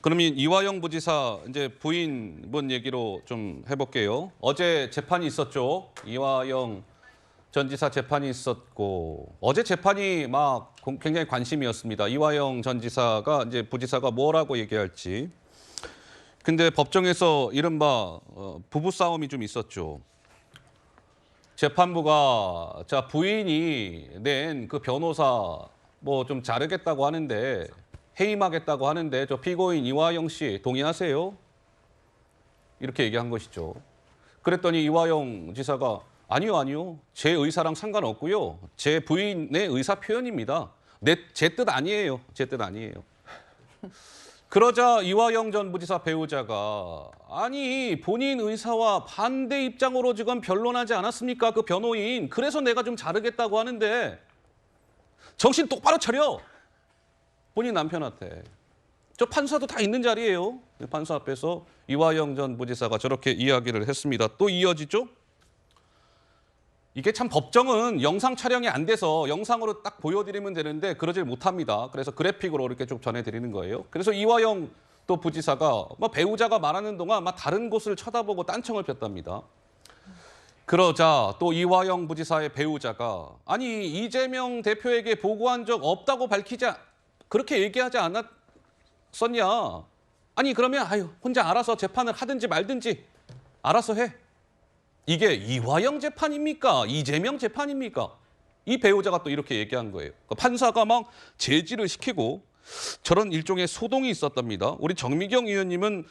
그러면 이화영 부지사 이제 부인분 얘기로 좀 해볼게요. 어제 재판이 있었죠. 이화영 전 지사 재판이 있었고 어제 재판이 막 굉장히 관심이었습니다. 이화영 전 지사가 이제 부지사가 뭐라고 얘기할지. 근데 법정에서 이른바 부부 싸움이 좀 있었죠. 재판부가 자 부인이 낸 그 변호사 뭐 좀 자르겠다고 하는데 해임하겠다고 하는데 저 피고인 이화영 씨 동의하세요? 이렇게 얘기한 것이죠. 그랬더니 이화영 지사가 아니요. 제 의사랑 상관없고요. 제 부인의 의사 표현입니다. 제 뜻 아니에요. 제 뜻 아니에요. 그러자 이화영 전 부지사 배우자가 아니 본인 의사와 반대 입장으로 지금 변론하지 않았습니까? 그 변호인. 그래서 내가 좀 자르겠다고 하는데 정신 똑바로 차려. 본인 남편한테. 저 판사도 다 있는 자리예요. 판사 앞에서 이화영 전 부지사가 저렇게 이야기를 했습니다. 또 이어지죠? 이게 참 법정은 영상 촬영이 안 돼서 영상으로 딱 보여드리면 되는데 그러질 못합니다. 그래서 그래픽으로 이렇게 좀 전해드리는 거예요. 그래서 이화영 또 부지사가 배우자가 말하는 동안 막 다른 곳을 쳐다보고 딴청을 폈답니다. 그러자 또 이화영 부지사의 배우자가 아니 이재명 대표에게 보고한 적 없다고 밝히자 그렇게 얘기하지 않았었냐. 아니 그러면 혼자 알아서 재판을 하든지 말든지 알아서 해. 이게 이화영 재판입니까? 이재명 재판입니까? 이 배우자가 또 이렇게 얘기한 거예요. 판사가 막 제지를 시키고 저런 일종의 소동이 있었답니다. 우리 정미경 의원님은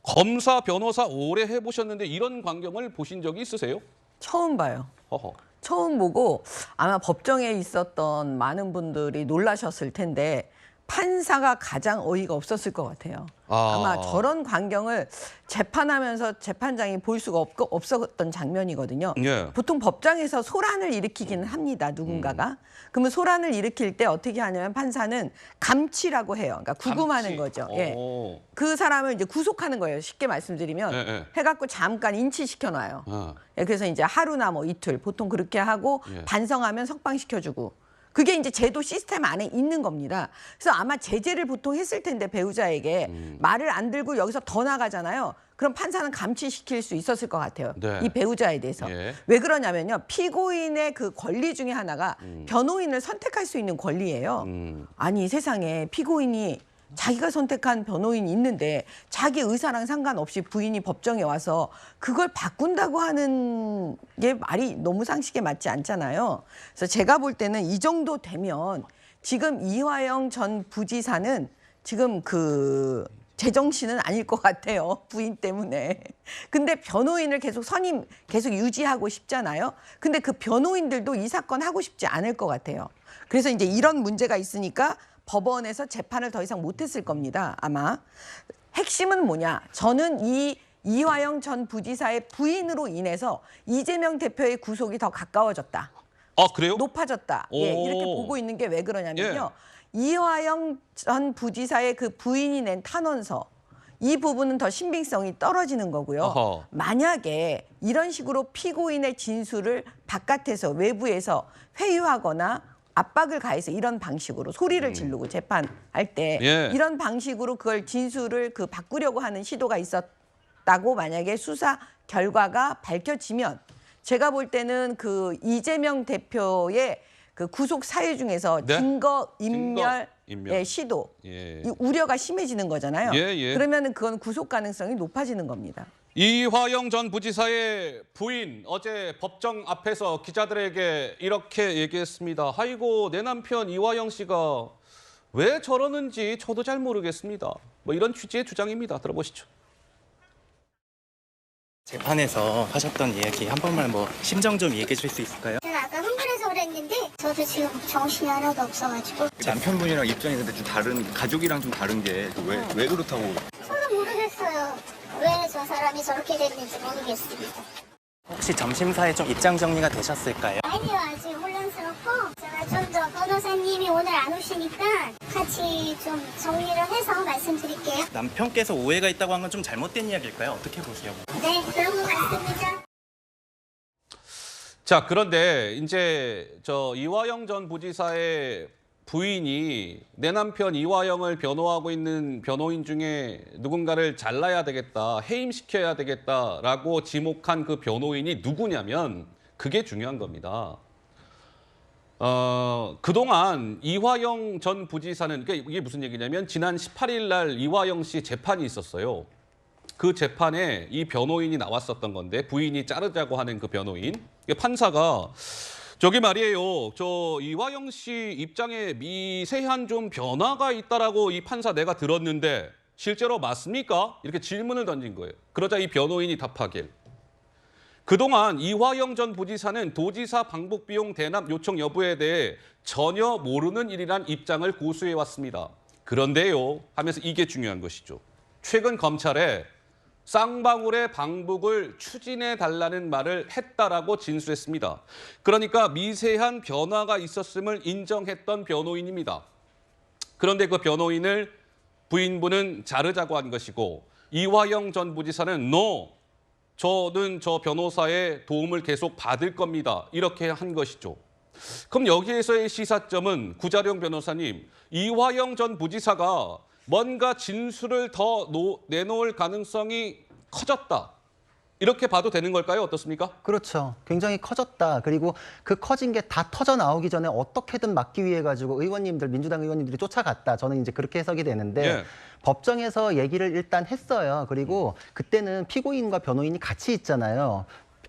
검사, 변호사 오래 해보셨는데 이런 광경을 보신 적이 있으세요? 처음 봐요. 허허. 처음 보고 아마 법정에 있었던 많은 분들이 놀라셨을 텐데 판사가 가장 어이가 없었을 것 같아요. 아마 저런 광경을 재판하면서 재판장이 볼 수가 없었던 장면이거든요. 예. 보통 법정에서 소란을 일으키기는 합니다. 누군가가. 그러면 소란을 일으킬 때 어떻게 하냐면 판사는 감치라고 해요. 그러니까 구금하는 거죠. 예. 그 사람을 이제 구속하는 거예요. 쉽게 말씀드리면 해갖고 잠깐 인치시켜놔요. 예, 그래서 이제 하루나 뭐 이틀 보통 그렇게 하고 반성하면 석방시켜주고. 그게 이제 제도 시스템 안에 있는 겁니다. 그래서 아마 제재를 보통 했을 텐데 배우자에게 말을 안 들고 여기서 더 나가잖아요. 그럼 판사는 감치시킬 수 있었을 것 같아요. 네. 이 배우자에 대해서. 예. 왜 그러냐면요. 피고인의 그 권리 중에 하나가 변호인을 선택할 수 있는 권리예요. 아니 세상에 피고인이 자기가 선택한 변호인이 있는데 자기 의사랑 상관없이 부인이 법정에 와서 그걸 바꾼다고 하는 게 말이 너무 상식에 맞지 않잖아요. 그래서 제가 볼 때는 이 정도 되면 지금 이화영 전 부지사는 지금 그 제정신은 아닐 것 같아요. 부인 때문에. 근데 변호인을 계속 계속 유지하고 싶잖아요. 근데 그 변호인들도 이 사건 하고 싶지 않을 것 같아요. 그래서 이제 이런 문제가 있으니까 법원에서 재판을 더 이상 못했을 겁니다. 아마. 핵심은 뭐냐. 저는 이 이화영 전 부지사의 부인으로 인해서 이재명 대표의 구속이 더 가까워졌다. 아 그래요? 높아졌다. 예, 이렇게 보고 있는 게 왜 그러냐면요. 이화영 전 부지사의 그 부인이 낸 탄원서. 이 부분은 더 신빙성이 떨어지는 거고요. 어허. 만약에 이런 식으로 피고인의 진술을 바깥에서 외부에서 회유하거나 압박을 가해서 이런 방식으로 소리를 지르고 재판할 때 이런 방식으로 그걸 진술을 바꾸려고 하는 시도가 있었다고 만약에 수사 결과가 밝혀지면 제가 볼 때는 그 이재명 대표의 그 구속 사유 중에서 증거 인멸 시도 이 우려가 심해지는 거잖아요. 그러면은 그건 구속 가능성이 높아지는 겁니다. 이화영 전 부지사의 부인 어제 법정 앞에서 기자들에게 이렇게 얘기했습니다. 아이고 내 남편 이화영 씨가 왜 저러는지 저도 잘 모르겠습니다. 뭐 이런 취지의 주장입니다. 들어보시죠. 재판에서 하셨던 이야기 한 번만 뭐 심정 좀 얘기해 줄 수 있을까요? 제가 아까 흥분해서 그랬는데 저도 지금 정신이 하나도 없어가지고 남편분이랑 입장이 근데 좀 다른 가족이랑 좀 다른 게 왜 그렇다고? 저도 모르겠어요. 왜 저 사람이 저렇게 됐는지 모르겠습니다. 혹시 점심사에 좀 입장 정리가 되셨을까요? 아니요, 아직 혼란스럽고 제가 좀 더 변호사님이 오늘 안 오시니까 같이 좀 정리를 해서 말씀드릴게요. 남편께서 오해가 있다고 한 건 좀 잘못된 이야기일까요? 어떻게 보세요? 네, 그런 것 같습니다. 자 그런데 이제 저 이화영 전 부지사의 부인이 내 남편 이화영을 변호하고 있는 변호인 중에 누군가를 잘라야 되겠다, 해임시켜야 되겠다라고 지목한 그 변호인이 누구냐면 그게 중요한 겁니다. 그동안 이화영 전 부지사는, 그러니까 이게 무슨 얘기냐면 지난 18일 날 이화영 씨 재판이 있었어요. 그 재판에 이 변호인이 나왔었던 건데, 부인이 자르자고 하는 그 변호인. 판사가 저기 말이에요, 저 이화영 씨 입장에 미세한 좀 변화가 있다라고 이 판사 내가 들었는데 실제로 맞습니까? 이렇게 질문을 던진 거예요. 그러자 이 변호인이 답하길, 그동안 이화영 전 부지사는 도지사 방북 비용 대납 요청 여부에 대해 전혀 모르는 일이란 입장을 고수해 왔습니다. 그런데요 하면서 이게 중요한 것이죠. 최근 검찰에 쌍방울의 방북을 추진해 달라는 말을 했다라고 진술했습니다. 그러니까 미세한 변화가 있었음을 인정했던 변호인입니다. 그런데 그 변호인을 부인부는 자르자고 한 것이고, 이화영 전 부지사는 no, 저는 저 변호사의 도움을 계속 받을 겁니다, 이렇게 한 것이죠. 그럼 여기에서의 시사점은 구자룡 변호사님, 이화영 전 부지사가 뭔가 진술을 더 내놓을 가능성이 커졌다, 이렇게 봐도 되는 걸까요? 어떻습니까? 그렇죠. 굉장히 커졌다. 그리고 그 커진 게 다 터져 나오기 전에 어떻게든 막기 위해 가지고 의원님들, 민주당 의원님들이 쫓아갔다. 저는 이제 그렇게 해석이 되는데 예. 법정에서 얘기를 일단 했어요. 그리고 그때는 피고인과 변호인이 같이 있잖아요.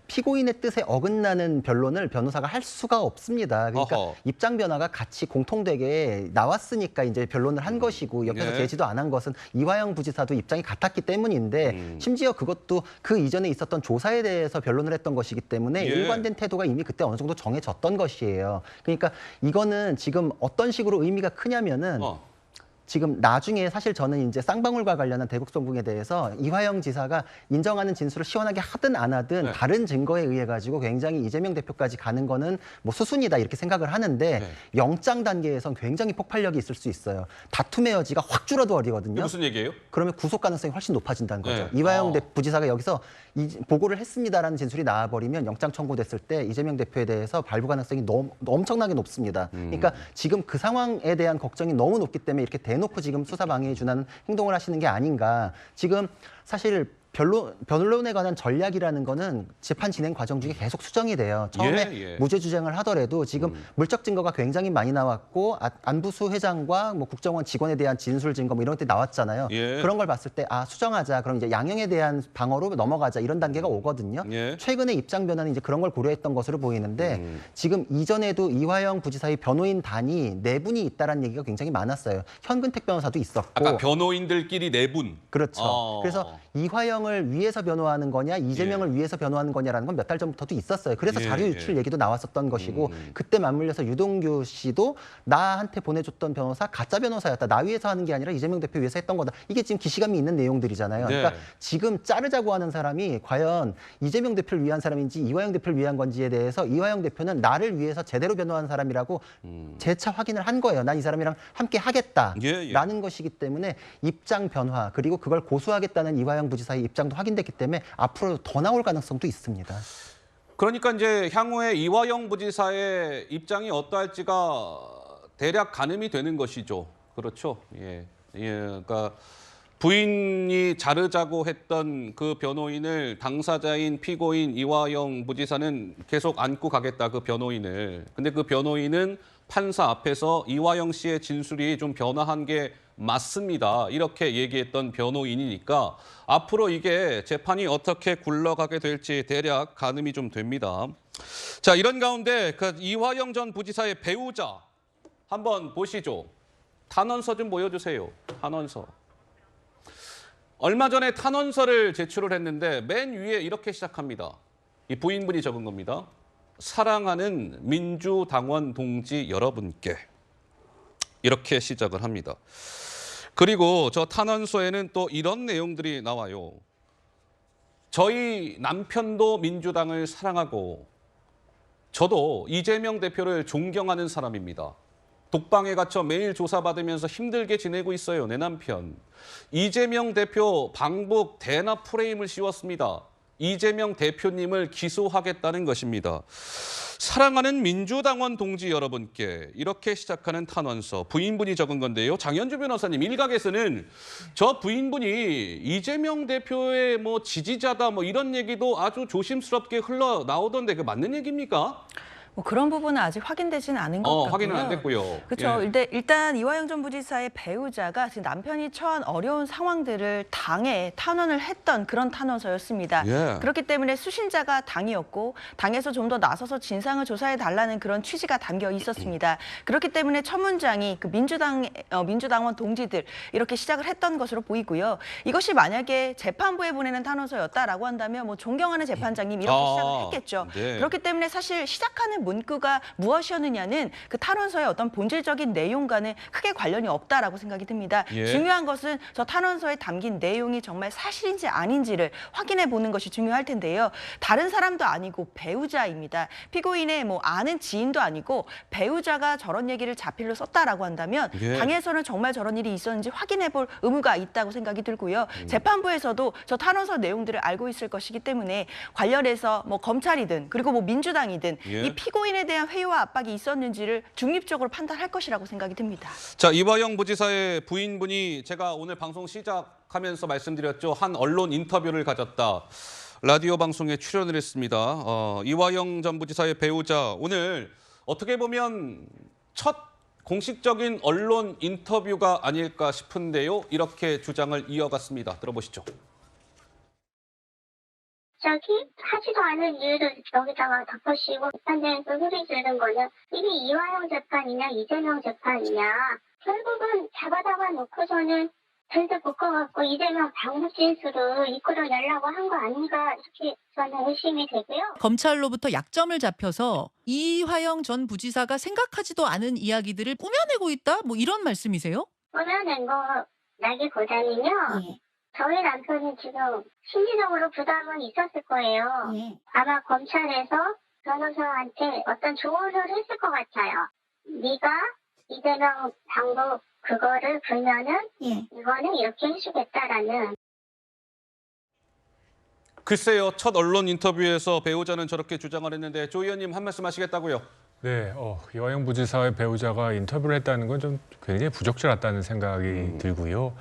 피고인의 뜻에 어긋나는 변론을 변호사가 할 수가 없습니다. 그러니까 어허. 입장 변화가 같이 공통되게 나왔으니까 이제 변론을 한 것이고, 옆에서 예. 제지도 안 한 것은 이화영 부지사도 입장이 같았기 때문인데, 심지어 그것도 그 이전에 있었던 조사에 대해서 변론을 했던 것이기 때문에 예. 일관된 태도가 이미 그때 어느 정도 정해졌던 것이에요. 그러니까 이거는 지금 어떤 식으로 의미가 크냐면은 지금 나중에 사실 저는 이제 쌍방울과 관련한 대국성궁에 대해서 이화영 지사가 인정하는 진술을 시원하게 하든 안 하든 네. 다른 증거에 의해 가지고 굉장히 이재명 대표까지 가는 거는 뭐 수순이다 이렇게 생각을 하는데, 네. 영장 단계에선 굉장히 폭발력이 있을 수 있어요. 다툼의 여지가 확 줄어들거든요. 이게 무슨 얘기예요? 그러면 구속 가능성이 훨씬 높아진다는 거죠. 네. 이화영 부지사가 여기서 보고를 했습니다라는 진술이 나와버리면 영장 청구됐을 때 이재명 대표에 대해서 발부 가능성이 너무 엄청나게 높습니다. 그러니까 지금 그 상황에 대한 걱정이 너무 높기 때문에 이렇게 대놓고 지금 수사 방해에 준하는 행동을 하시는 게 아닌가. 지금 사실 변론에 관한 전략이라는 거는 재판 진행 과정 중에 계속 수정이 돼요. 처음에 예. 무죄 주장을 하더라도 지금 물적 증거가 굉장히 많이 나왔고, 안부수 회장과 뭐 국정원 직원에 대한 진술 증거 뭐 이런 게 나왔잖아요. 예. 그런 걸 봤을 때 수정하자. 그럼 이제 양형에 대한 방어로 넘어가자. 이런 단계가 오거든요. 예. 최근에 입장 변화는 이제 그런 걸 고려했던 것으로 보이는데, 지금 이전에도 이화영 부지사의 변호인 단이 4분이 있다라는 얘기가 굉장히 많았어요. 현근택 변호사도 있었고. 아까 변호인들끼리 4분. 그렇죠. 그래서 이화영을 위해서 변호하는 거냐, 이재명을 위해서 변호하는 거냐라는 건 몇 달 전부터도 있었어요. 그래서 예, 자료 유출 예. 얘기도 나왔었던 것이고, 그때 맞물려서 유동규 씨도 나한테 보내줬던 변호사 가짜 변호사였다. 나 위해서 하는 게 아니라 이재명 대표 위해서 했던 거다. 이게 지금 기시감이 있는 내용들이잖아요. 네. 그러니까 지금 자르자고 하는 사람이 과연 이재명 대표를 위한 사람인지 이화영 대표를 위한 건지에 대해서 이화영 대표는 나를 위해서 제대로 변호한 사람이라고 재차 확인을 한 거예요. 난 이 사람이랑 함께 하겠다라는 것이기 때문에 입장 변화, 그리고 그걸 고수하겠다는 이화영 부지사의 입장도 확인됐기 때문에 앞으로 더 나올 가능성도 있습니다. 그러니까 이제 향후에 이화영 부지사의 입장이 어떠할지가 대략 가늠이 되는 것이죠. 그렇죠. 예. 그러니까 부인이 자르자고 했던 그 변호인을 당사자인 피고인 이화영 부지사는 계속 안고 가겠다, 그 변호인을. 근데 그 변호인은 판사 앞에서 이화영 씨의 진술이 좀 변화한 게 맞습니다, 이렇게 얘기했던 변호인이니까 앞으로 이게 재판이 어떻게 굴러가게 될지 대략 가늠이 좀 됩니다. 자, 이런 가운데 그 이화영 전 부지사의 배우자 한번 보시죠. 탄원서 좀 보여주세요. 탄원서. 얼마 전에 탄원서를 제출을 했는데 맨 위에 이렇게 시작합니다. 이 부인분이 적은 겁니다. 사랑하는 민주당원 동지 여러분께, 이렇게 시작을 합니다. 그리고 저 탄원서에는 또 이런 내용들이 나와요. 저희 남편도 민주당을 사랑하고 저도 이재명 대표를 존경하는 사람입니다. 독방에 갇혀 매일 조사받으면서 힘들게 지내고 있어요, 내 남편. 이재명 대표 방북 대납 프레임을 씌웠습니다. 이재명 대표님을 기소하겠다는 것입니다. 사랑하는 민주당원 동지 여러분께 이렇게 시작하는 탄원서 부인분이 적은 건데요. 장현주 변호사님 일각에서는 저 부인분이 이재명 대표의 뭐 지지자다 뭐 이런 얘기도 아주 조심스럽게 흘러나오던데 그 맞는 얘기입니까? 뭐 그런 부분은 아직 확인되지는 않은 것 같고요. 확인은 안 됐고요. 그렇죠. 예. 일단 이화영 전 부지사의 배우자가 지금 남편이 처한 어려운 상황들을 당에 탄원을 했던 그런 탄원서였습니다. 예. 그렇기 때문에 수신자가 당이었고 당에서 좀 더 나서서 진상을 조사해 달라는 그런 취지가 담겨 있었습니다. 그렇기 때문에 첫 문장이 그 민주당원 동지들 이렇게 시작을 했던 것으로 보이고요. 이것이 만약에 재판부에 보내는 탄원서였다라고 한다면 뭐 존경하는 재판장님 이렇게 시작을 했겠죠. 네. 그렇기 때문에 사실 시작하는 문구가 무엇이었느냐는 그 탄원서의 어떤 본질적인 내용과는 크게 관련이 없다라고 생각이 듭니다. 예. 중요한 것은 저 탄원서에 담긴 내용이 정말 사실인지 아닌지를 확인해 보는 것이 중요할 텐데요. 다른 사람도 아니고 배우자입니다. 피고인의 뭐 아는 지인도 아니고 배우자가 저런 얘기를 자필로 썼다라고 한다면 예. 당에서는 정말 저런 일이 있었는지 확인해 볼 의무가 있다고 생각이 들고요. 재판부에서도 저 탄원서 내용들을 알고 있을 것이기 때문에 관련해서 뭐 검찰이든 그리고 뭐 민주당이든 예. 이 피고인에 대한 회유와 압박이 있었는지를 중립적으로 판단할 것이라고 생각이 듭니다. 자, 이화영 부지사의 부인분이 제가 오늘 방송 시작하면서 말씀드렸죠. 한 언론 인터뷰를 가졌다. 라디오 방송에 출연을 했습니다. 이화영 전 부지사의 배우자 오늘 어떻게 보면 첫 공식적인 언론 인터뷰가 아닐까 싶은데요. 이렇게 주장을 이어갔습니다. 들어보시죠. 갑자기 하지도 않은 이유를 여기다가 덮어씌우고 재판장에서 소리 지르는 거는 이게 이화영 재판이냐 이재명 재판이냐 결국은 잡아다가 놓고서는 덜덜 묶어갖고 이재명 방북 진술을 이끌어내려고 한 거 아닌가 이렇게 저는 의심이 되고요. 검찰로부터 약점을 잡혀서 이화영 전 부지사가 생각하지도 않은 이야기들을 꾸며내고 있다? 뭐 이런 말씀이세요? 꾸며낸 거라기보다는요. 저희 남편은 지금 심리적으로 부담은 있었을 거예요. 아마 검찰에서 변호사한테 어떤 조언을 했을 것 같아요. 네가 이재명 방북 그거를 불면은 이거는 이렇게 해주겠다라는. 글쎄요. 첫 언론 인터뷰에서 배우자는 저렇게 주장을 했는데 조 의원님 한 말씀 하시겠다고요? 네, 이화영 부지사의 배우자가 인터뷰를 했다는 건 좀 굉장히 부적절하다는 생각이 들고요.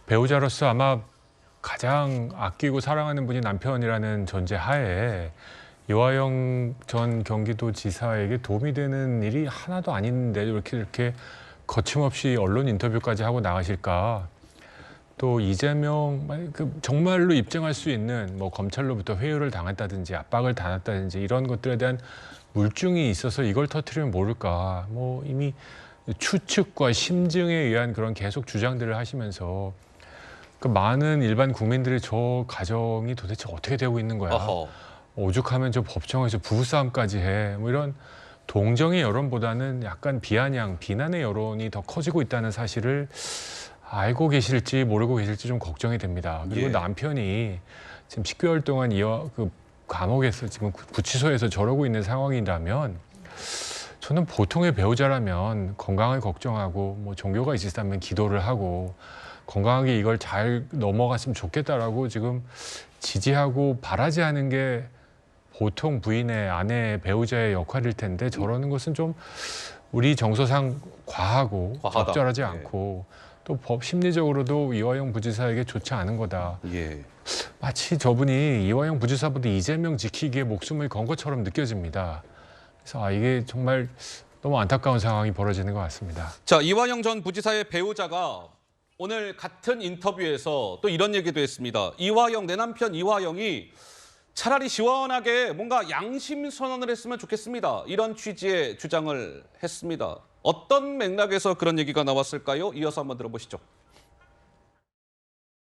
배우자로서 아마 가장 아끼고 사랑하는 분이 남편이라는 전제 하에 이화영 전 경기도지사에게 도움이 되는 일이 하나도 아닌데 이렇게 거침없이 언론 인터뷰까지 하고 나가실까? 또 이재명 정말로 입증할 수 있는 뭐 검찰로부터 회유를 당했다든지 압박을 당했다든지 이런 것들에 대한 물증이 있어서 이걸 터뜨리면 모를까? 뭐 이미 추측과 심증에 의한 그런 계속 주장들을 하시면서 그 많은 일반 국민들의 저 가정이 도대체 어떻게 되고 있는 거야? 오죽하면 저 법정에서 부부싸움까지 해. 뭐 이런 동정의 여론보다는 약간 비아냥, 비난의 여론이 더 커지고 있다는 사실을 알고 계실지 모르고 계실지 좀 걱정이 됩니다. 그리고 예. 남편이 지금 10개월 동안 그 감옥에서 지금 구치소에서 저러고 있는 상황이라면 저는 보통의 배우자라면 건강을 걱정하고 뭐 종교가 있으시다면 기도를 하고 건강하게 이걸 잘 넘어갔으면 좋겠다라고 지금 지지하고 바라지 않은 게 보통 부인의 아내 배우자의 역할일 텐데 저러는 것은 좀 우리 정서상 과하고 과하다. 적절하지 예. 않고 또 법 심리적으로도 이화영 부지사에게 좋지 않은 거다. 예. 마치 저분이 이화영 부지사보다 이재명 지키기에 목숨을 건 것처럼 느껴집니다. 그래서 이게 정말 너무 안타까운 상황이 벌어지는 것 같습니다. 자, 이화영 전 부지사의 배우자가 오늘 같은 인터뷰에서 또 이런 얘기도 했습니다. 이화영, 내 남편 이화영이 차라리 시원하게 뭔가 양심 선언을 했으면 좋겠습니다. 이런 취지의 주장을 했습니다. 어떤 맥락에서 그런 얘기가 나왔을까요? 이어서 한번 들어보시죠.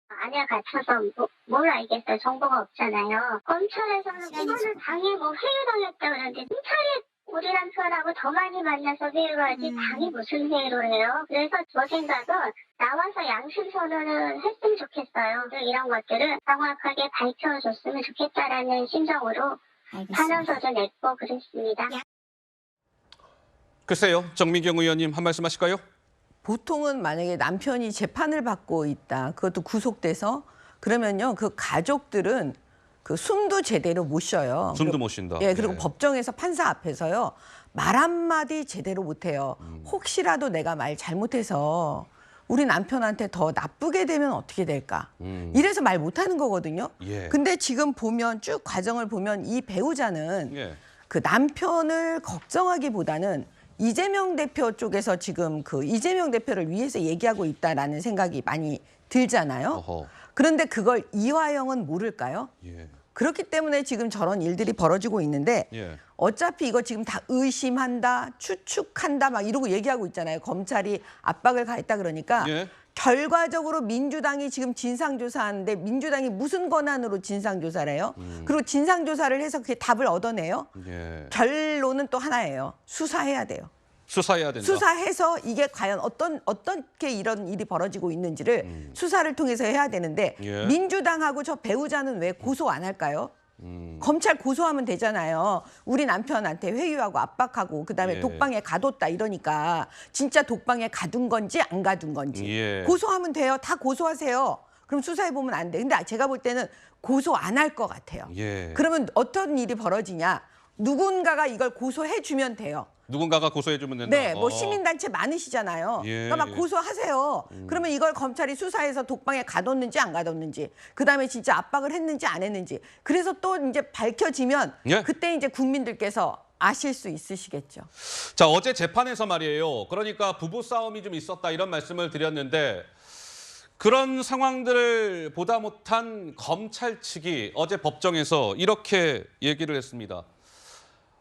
아내가 갇혀서 뭘 알겠어요. 정보가 없잖아요. 검찰에서는 이거는 당에 뭐 회유당했다 그러는데 검찰이 우리 남편하고 더 많이 만나서 회유를 하지 당이 무슨 회유를 해요. 그래서 저 생각은 나와서 양심 선언을 했으면 좋겠어요. 이런 것들을 정확하게 밝혀줬으면 좋겠다라는 심정으로 탄원서도 냈고 그랬습니다. 글쎄요. 정미경 의원님 한 말씀 하실까요? 보통은 만약에 남편이 재판을 받고 있다. 그것도 구속돼서 그러면요. 그 가족들은 그 숨도 제대로 못 쉬어요. 숨도 못 쉰다. 예, 그리고 네. 법정에서 판사 앞에서요. 말 한마디 제대로 못 해요. 혹시라도 내가 말 잘못해서 우리 남편한테 더 나쁘게 되면 어떻게 될까? 이래서 말 못하는 거거든요. 예. 근데 지금 보면 쭉 과정을 보면 이 배우자는 예. 그 남편을 걱정하기보다는 이재명 대표 쪽에서 지금 그 이재명 대표를 위해서 얘기하고 있다라는 생각이 많이 들잖아요. 어허. 그런데 그걸 이화영은 모를까요? 예. 그렇기 때문에 지금 저런 일들이 벌어지고 있는데 예. 어차피 이거 지금 다 의심한다, 추측한다 막 이러고 얘기하고 있잖아요. 검찰이 압박을 가했다 그러니까 예. 결과적으로 민주당이 지금 진상조사하는데 민주당이 무슨 권한으로 진상조사를 해요? 그리고 진상조사를 해서 그게 답을 얻어내요? 예. 결론은 또 하나예요. 수사해야 돼요. 수사해야 된다. 수사해서 이게 과연 어떻게 이런 일이 벌어지고 있는지를 수사를 통해서 해야 되는데 예. 민주당하고 저 배우자는 왜 고소 안 할까요? 검찰 고소하면 되잖아요. 우리 남편한테 회유하고 압박하고 그다음에 예. 독방에 가뒀다 이러니까 진짜 독방에 가둔 건지 안 가둔 건지 예. 고소하면 돼요. 다 고소하세요. 그럼 수사해 보면 안 돼. 근데 제가 볼 때는 고소 안 할 것 같아요. 예. 그러면 어떤 일이 벌어지냐? 누군가가 이걸 고소해 주면 돼요. 누군가가 고소해 주면 된다. 네, 뭐 시민단체 많으시잖아요. 예, 그러니까 막 예. 고소하세요. 그러면 이걸 검찰이 수사해서 독방에 가뒀는지 안 가뒀는지, 그다음에 진짜 압박을 했는지 안 했는지. 그래서 또 이제 밝혀지면 예. 그때 이제 국민들께서 아실 수 있으시겠죠. 자, 어제 재판에서 말이에요. 그러니까 부부 싸움이 좀 있었다 이런 말씀을 드렸는데 그런 상황들을 보다 못한 검찰 측이 어제 법정에서 이렇게 얘기를 했습니다.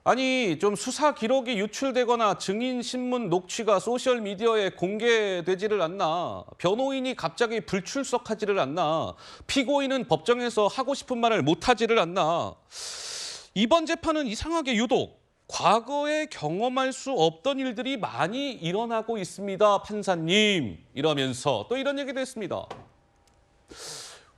아니, 좀 수사 기록이 유출되거나 증인 신문 녹취가 소셜 미디어에 공개되지를 않나. 변호인이 갑자기 불출석하지를 않나. 피고인은 법정에서 하고 싶은 말을 못하지를 않나. 이번 재판은 이상하게 유독 과거에 경험할 수 없던 일들이 많이 일어나고 있습니다, 판사님. 이러면서 또 이런 얘기도 했습니다.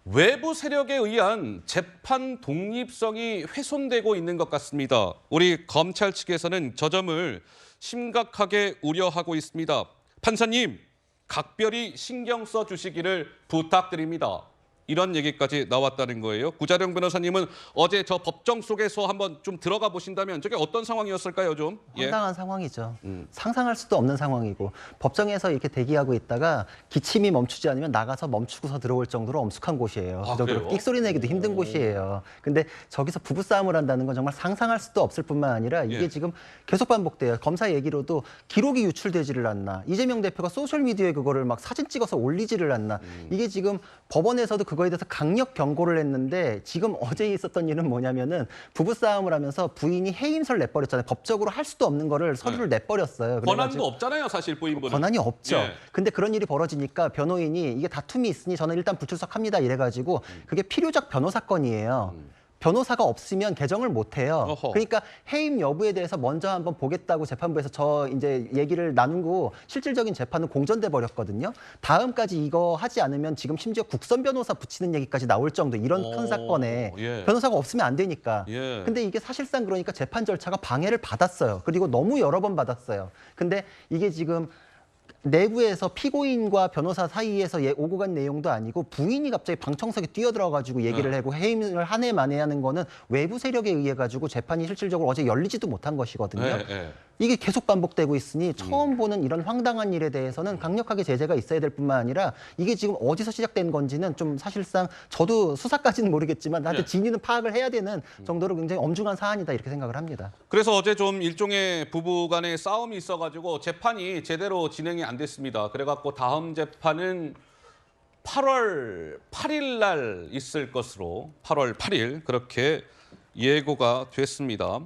외부 세력에 의한 재판 독립성이 훼손되고 있는 것 같습니다. 우리 검찰 측에서는 저 점을 심각하게 우려하고 있습니다. 판사님, 각별히 신경 써 주시기를 부탁드립니다. 이런 얘기까지 나왔다는 거예요. 구자령 변호사님은 어제 저 법정 속에서 한번 좀 들어가 보신다면 저게 어떤 상황이었을까요, 좀? 예. 황당한 상황이죠. 상상할 수도 없는 상황이고 법정에서 이렇게 대기하고 있다가 기침이 멈추지 않으면 나가서 멈추고서 들어올 정도로 엄숙한 곳이에요. 아, 그 정도로 그래요? 끽소리 내기도 힘든 곳이에요. 근데 저기서 부부싸움을 한다는 건 정말 상상할 수도 없을 뿐만 아니라 이게 예. 지금 계속 반복돼요. 검사 얘기로도 기록이 유출되지를 않나. 이재명 대표가 소셜미디어에 그거를 막 사진 찍어서 올리지를 않나. 이게 지금 법원에서도 그거에 대해서 강력 경고를 했는데 지금 어제 있었던 일은 뭐냐면은 부부싸움을 하면서 부인이 해임서를 내버렸잖아요. 법적으로 할 수도 없는 거를 서류를 내버렸어요. 권한도 없잖아요, 사실 부인분은. 권한이 없죠. 예. 근데 그런 일이 벌어지니까 변호인이 이게 다툼이 있으니 저는 일단 불출석합니다 이래가지고 그게 필요적 변호사 건이에요. 변호사가 없으면 개정을 못 해요. 어허. 그러니까 해임 여부에 대해서 먼저 한번 보겠다고 재판부에서 저 이제 얘기를 나누고 실질적인 재판은 공전돼 버렸거든요. 다음까지 이거 하지 않으면 지금 심지어 국선 변호사 붙이는 얘기까지 나올 정도 이런 큰 사건에 예. 변호사가 없으면 안 되니까. 예. 근데 이게 사실상 그러니까 재판 절차가 방해를 받았어요. 그리고 너무 여러 번 받았어요. 근데 이게 지금 내부에서 피고인과 변호사 사이에서 오고 간 내용도 아니고 부인이 갑자기 방청석에 뛰어들어가지고 얘기를 하고 해임을 한 해 만에 하는 거는 외부 세력에 의해 가지고 재판이 실질적으로 어제 열리지도 못한 것이거든요. 예, 예. 이게 계속 반복되고 있으니 처음 보는 이런 황당한 일에 대해서는 강력하게 제재가 있어야 될 뿐만 아니라 이게 지금 어디서 시작된 건지는 좀 사실상 저도 수사까지는 모르겠지만 나한테 예. 진위는 파악을 해야 되는 정도로 굉장히 엄중한 사안이다 이렇게 생각을 합니다. 그래서 어제 좀 일종의 부부 간의 싸움이 있어가지고 재판이 제대로 진행이 안 됐습니다. 그래갖고 다음 재판은 8월 8일 날 있을 것으로 8월 8일 그렇게 예고가 됐습니다.